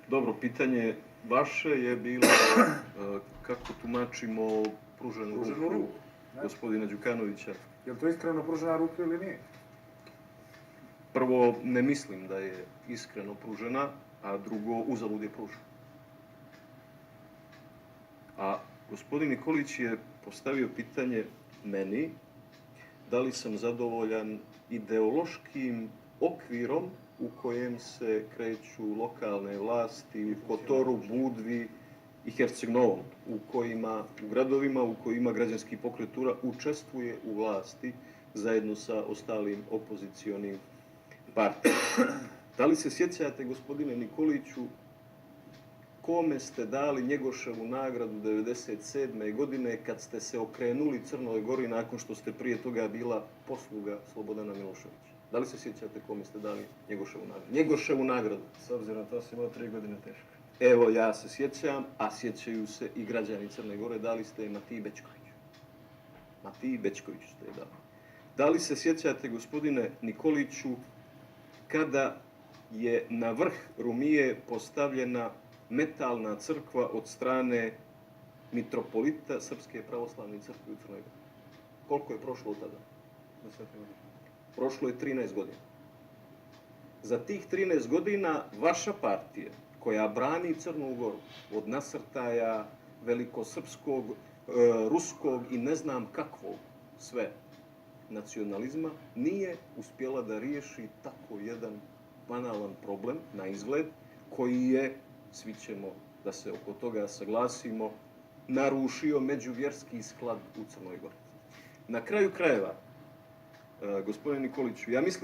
Dobro, pitanje vaše je bilo kako tumačimo pruženu ruku gospodina Đukanovića. Je li to iskreno pružena ruka ili nije? Prvo, ne mislim da je iskreno pružena, a drugo, uzalud je pružena. A gospodin Nikolić je postavio pitanje meni da li sam zadovoljan ideološkim okvirom u kojem se kreću lokalne vlasti u Kotoru, Budvi i Herceg-Novom, u gradovima u kojima građanski pokret Tura učestvuje u vlasti zajedno sa ostalim opozicionim partijama. Da li se sjećate, gospodine Nikoliću, kome ste dali Njegoševu nagradu 1997. godine kad ste se okrenuli Crnoj Gori nakon što ste prije toga bila posluga Slobodana Miloševića? Da li se sjećate kome ste dali Njegoševu nagradu? Njegoševu nagradu. S obzirom na to si imao 3 godine teško. Evo, ja se sjećam, a sjećaju se i građani Crne Gore, dali ste je Matiji Bećkoviću. Matiji Bećkoviću ste je dali. Da li se sjećate, gospodine Nikoliću, kada je na vrh Rumije postavljena metalna crkva od strane mitropolita Srpske pravoslavne crkve u Crnoj Gori? Koliko je prošlo od tada? 10 godina. Prošlo je 13 godina. Za tih 13 godina vaša partija, koja brani Crnu Goru od nasrtaja velikosrpskog, ruskog i ne znam kakvog sve nacionalizma, nije uspjela da riješi tako jedan banalan problem na izgled koji je, svi ćemo da se oko toga saglasimo, narušio međuvjerski sklad u Crnoj Gori. Na kraju krajeva, gospodine Nikoliću, ja mislim